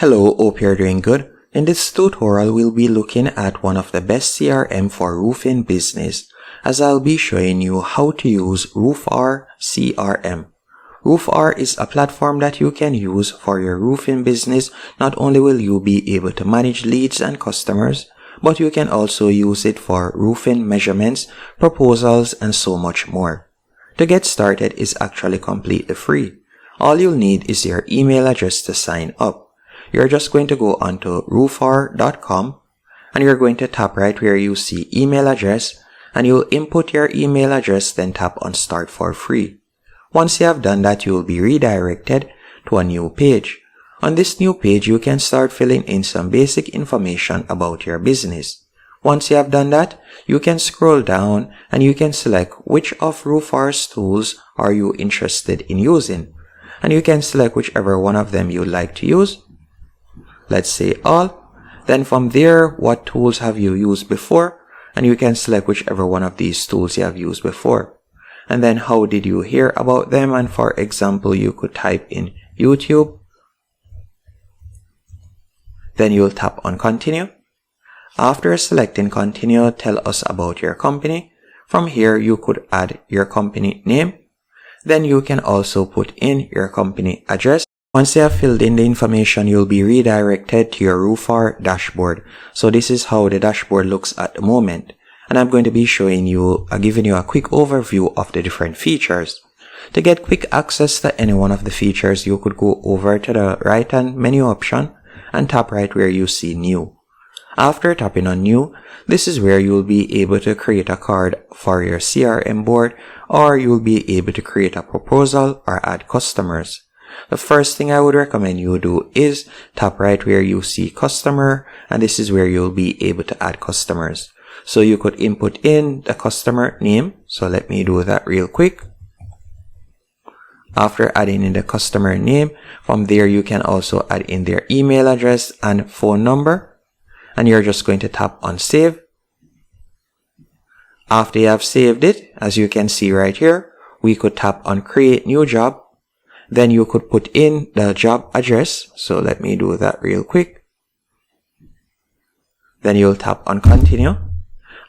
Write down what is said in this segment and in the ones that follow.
Hello, hope you're doing good. In this tutorial, we'll be looking at one of the best CRM for roofing business, as I'll be showing you how to use Roofr CRM. Roofr is a platform that you can use for your roofing business. Not only will you be able to manage leads and customers, but you can also use it for roofing measurements, proposals, and so much more. To get started is actually completely free. All you'll need is your email address to sign up. You're just going to go onto roofr.com and you're going to tap right where you see email address, and you'll input your email address, then tap on start for free. Once you have done that, you'll be redirected to a new page. On this new page, you can start filling in some basic information about your business. Once you have done that, you can scroll down and you can select which of Roofr's tools are you interested in using. And you can select whichever one of them you'd like to use. Let's say all. Then from there, what tools have you used before? And you can select whichever one of these tools you have used before. And then how did you hear about them? And for example, you could type in YouTube. Then you'll tap on continue. After selecting continue, tell us about your company. From here, you could add your company name. Then you can also put in your company address. Once you have filled in the information, you'll be redirected to your Roofr dashboard. So this is how the dashboard looks at the moment. And I'm going to be giving you a quick overview of the different features. To get quick access to any one of the features, you could go over to the right hand menu option and tap right where you see new. After tapping on new, this is where you'll be able to create a card for your CRM board, or you'll be able to create a proposal or add customers. The first thing I would recommend you do is tap right where you see customer, and this is where you'll be able to add customers. So you could input in the customer name. So let me do that real quick. After adding in the customer name, from there you can also add in their email address and phone number, and you're just going to tap on save. After you have saved it, as you can see right here, we could tap on create new job. Then you could put in the job address. So let me do that real quick. Then you'll tap on continue.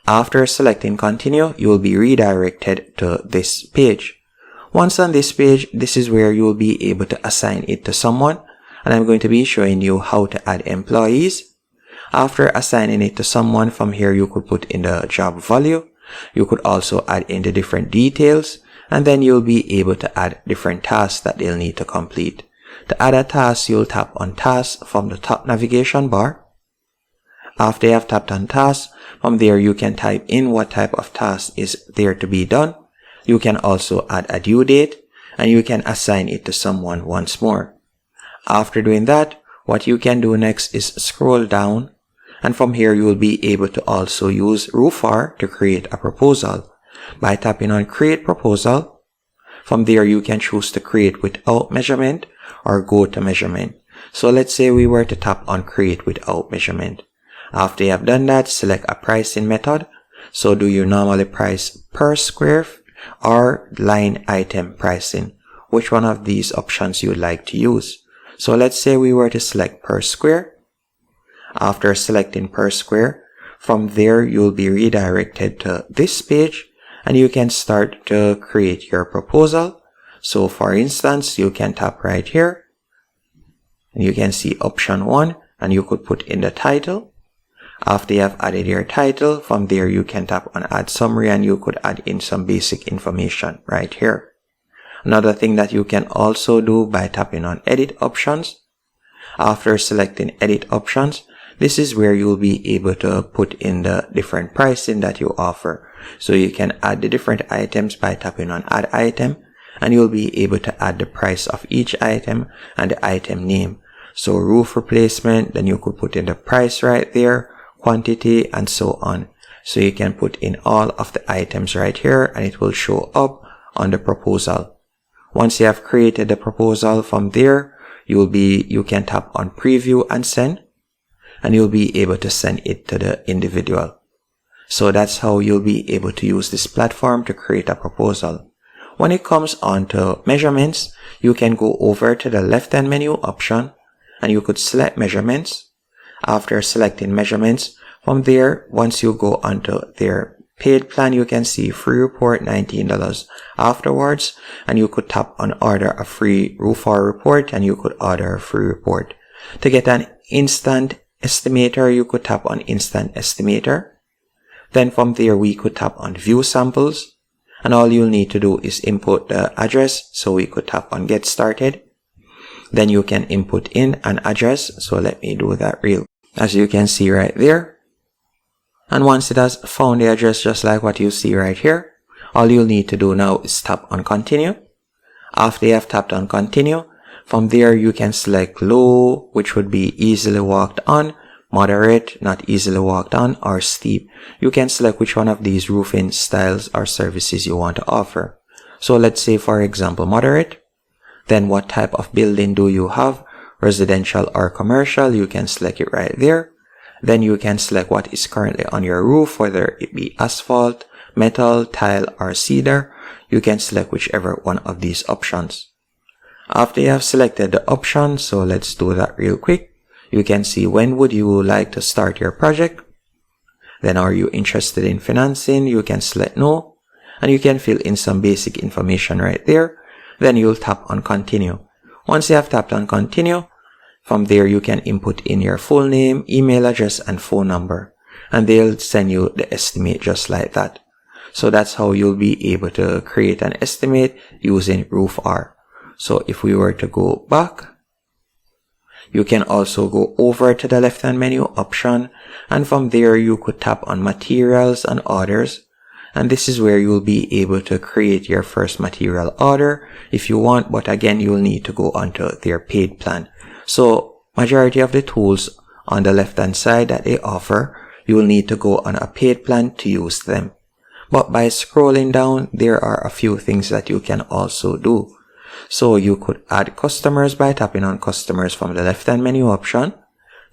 After selecting continue, you will be redirected to this page. Once on this page, this is where you will be able to assign it to someone. And I'm going to be showing you how to add employees. After assigning it to someone, from here you could put in the job value. You could also add in the different details. And then you'll be able to add different tasks that they'll need to complete. To add a task, you'll tap on task from the top navigation bar. After you have tapped on task, from there you can type in what type of task is there to be done. You can also add a due date, and you can assign it to someone once more. After doing that, what you can do next is scroll down, and from here you will be able to also use Roofr to create a proposal. By tapping on create proposal, from there you can choose to create without measurement or go to measurement. So let's say we were to tap on create without measurement. After you have done that, select a pricing method. So do you normally price per square or line item pricing? Which one of these options you would like to use? So let's say we were to select per square. After selecting per square, from there you'll be redirected to this page. And you can start to create your proposal. So for instance, you can tap right here. And you can see option 1, and you could put in the title. After you have added your title, from there you can tap on add summary, and you could add in some basic information right here. Another thing that you can also do by tapping on edit options. After selecting edit options, this is where you'll be able to put in the different pricing that you offer. So you can add the different items by tapping on add item, and you'll be able to add the price of each item and the item name. So roof replacement, then you could put in the price right there, quantity, and so on. So you can put in all of the items right here, and it will show up on the proposal. Once you have created the proposal, from there you can tap on preview and send, and you'll be able to send it to the individual. So that's how you'll be able to use this platform to create a proposal. When it comes on to measurements, you can go over to the left hand menu option, and you could select measurements. After selecting measurements, from there, once you go onto their paid plan, you can see free report $19 afterwards, and you could tap on order a free Roofr report and you could order a free report. To get an instant estimator, you could tap on instant estimator. Then from there, we could tap on view samples, and all you'll need to do is input the address, so we could tap on get started. Then you can input in an address, so let me do that as you can see right there. And once it has found the address just like what you see right here, all you'll need to do now is tap on continue. After you have tapped on continue, from there you can select low, which would be easily walked on, moderate, not easily walked on, or steep. You can select which one of these roofing styles or services you want to offer. So let's say, for example, moderate. Then what type of building do you have? Residential or commercial? You can select it right there. Then you can select what is currently on your roof, whether it be asphalt, metal, tile, or cedar. You can select whichever one of these options. After you have selected the option, so let's do that real quick. You can see when would you like to start your project. Then are you interested in financing? You can select no, and you can fill in some basic information right there. Then you'll tap on continue. Once you have tapped on continue, from there you can input in your full name, email address, and phone number, and they'll send you the estimate just like that. So that's how you'll be able to create an estimate using Roofr. So if we were to go back, you can also go over to the left hand menu option, and from there you could tap on materials and orders, and this is where you'll be able to create your first material order if you want, but again you'll need to go onto their paid plan. So majority of the tools on the left hand side that they offer, you will need to go on a paid plan to use them. But by scrolling down, there are a few things that you can also do. So you could add customers by tapping on customers from the left hand menu option.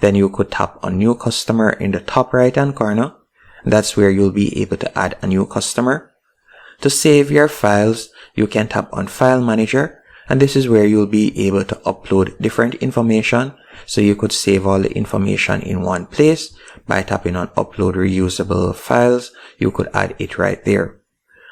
Then you could tap on new customer in the top right hand corner. That's where you'll be able to add a new customer. To save your files, you can tap on file manager, and this is where you'll be able to upload different information. So you could save all the information in one place by tapping on upload reusable files. You could add it right there.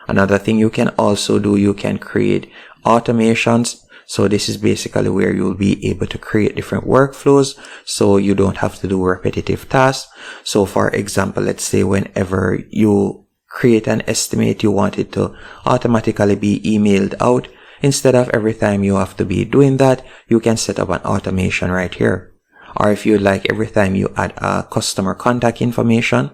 Another thing you can also do, you can create automations. So this is basically where you'll be able to create different workflows, so you don't have to do repetitive tasks. So for example, let's say whenever you create an estimate, you want it to automatically be emailed out. Instead of every time you have to be doing that, you can set up an automation right here. Or if you'd like, every time you add a customer contact information,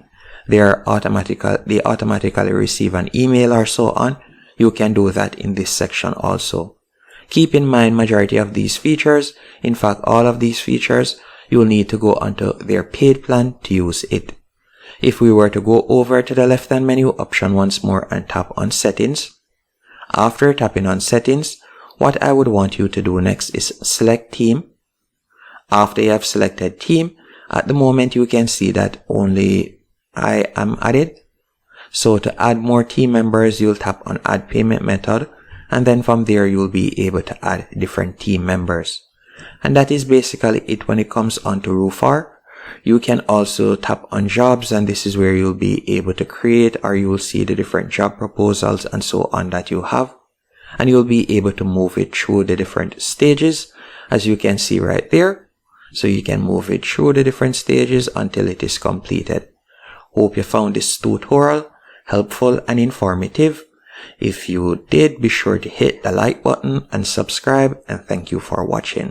they automatically receive an email or so on. You can do that in this section also. Keep in mind, majority of these features, in fact all of these features, you'll need to go onto their paid plan to use it. If we were to go over to the left hand menu option once more and tap on settings, after tapping on settings, what I would want you to do next is select team. After you have selected team, at the moment you can see that only I am added. So to add more team members, you'll tap on add payment method, and then from there you'll be able to add different team members. And that is basically it when it comes onto Roofr. You can also tap on jobs, and this is where you'll be able to create, or you will see the different job proposals and so on that you have, and you'll be able to move it through the different stages, as you can see right there. So you can move it through the different stages until it is completed. Hope you found this tutorial helpful and informative. If you did, be sure to hit the like button and subscribe, and thank you for watching.